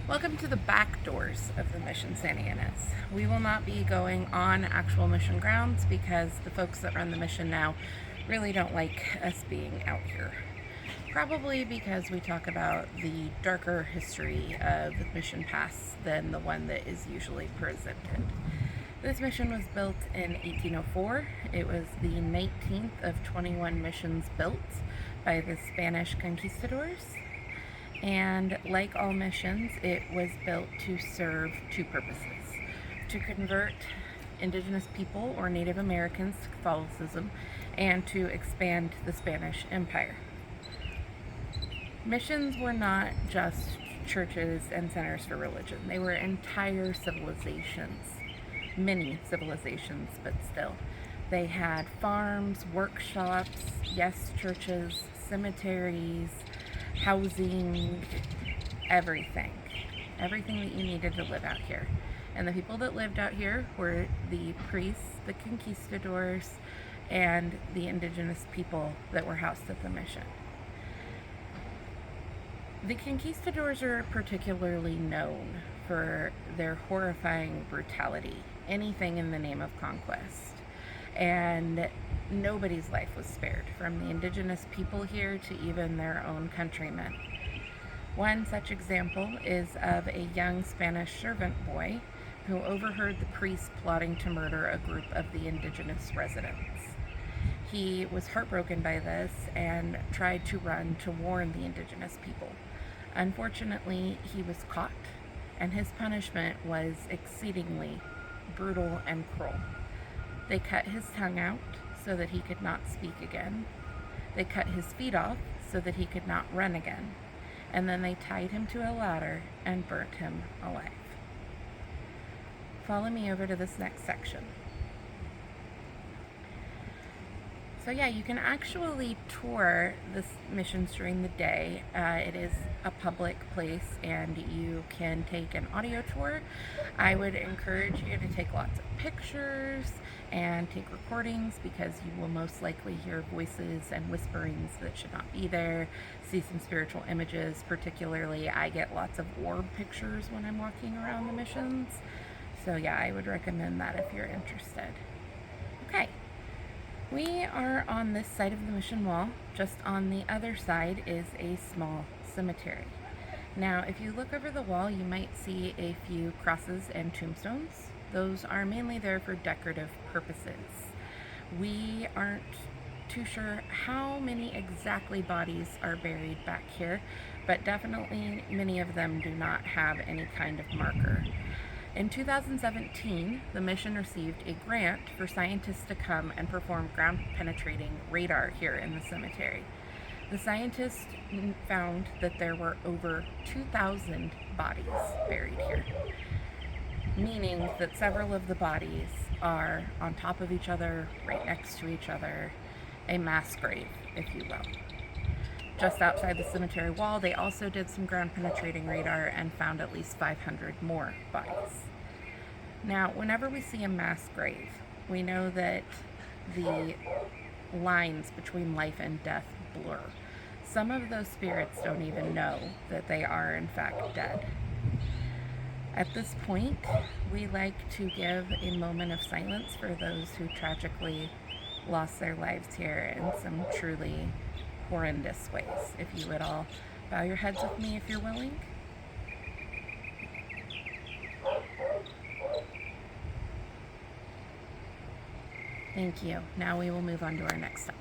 Welcome to the back doors of the mission Santa Ynez. We will not be going on actual mission grounds because the folks that run the mission now really don't like us being out here. Probably because we talk about the darker history of Mission Pass than the one that is usually presented. This mission was built in 1804. It was the 19th of 21 missions built by the Spanish conquistadors. And like all missions, it was built to serve two purposes: to convert indigenous people or Native Americans to Catholicism, and to expand the Spanish Empire. Missions were not just churches and centers for religion, they were entire civilizations. Many civilizations, but still. They had farms, workshops, yes, churches, cemeteries, housing, everything. Everything that you needed to live out here. And the people that lived out here were the priests, the conquistadors, and the indigenous people that were housed at the mission. The conquistadors are particularly known for their horrifying brutality, anything in the name of conquest. And nobody's life was spared, from the indigenous people here to even their own countrymen. One such example is of a young Spanish servant boy who overheard the priests plotting to murder a group of the indigenous residents. He was heartbroken by this and tried to run to warn the indigenous people. Unfortunately, he was caught, and his punishment was exceedingly brutal and cruel. They cut his tongue out so that he could not speak again. They cut his feet off so that he could not run again. And then they tied him to a ladder and burnt him alive. Follow me over to this next section. So yeah, you can actually tour this missions during the day. It is a public place and you can take an audio tour. I would encourage you to take lots of pictures and take recordings because you will most likely hear voices and whisperings that should not be there, see some spiritual images. Particularly, I get lots of orb pictures when I'm walking around the missions. So yeah, I would recommend that if you're interested. Okay. We are on this side of the mission wall. Just on the other side is a small cemetery. Now, if you look over the wall, you might see a few crosses and tombstones. Those are mainly there for decorative purposes. We aren't too sure how many exactly bodies are buried back here, but definitely many of them do not have any kind of marker. In 2017, the mission received a grant for scientists to come and perform ground-penetrating radar here in the cemetery. The scientists found that there were over 2,000 bodies buried here, meaning that several of the bodies are on top of each other, right next to each other, a mass grave, if you will. Just outside the cemetery wall, they also did some ground-penetrating radar and found at least 500 more bodies. Now, whenever we see a mass grave, we know that the lines between life and death blur. Some of those spirits don't even know that they are in fact dead. At this point, we like to give a moment of silence for those who tragically lost their lives here in some truly horrendous ways. If you would all bow your heads with me if you're willing. Thank you. Now we will move on to our next step.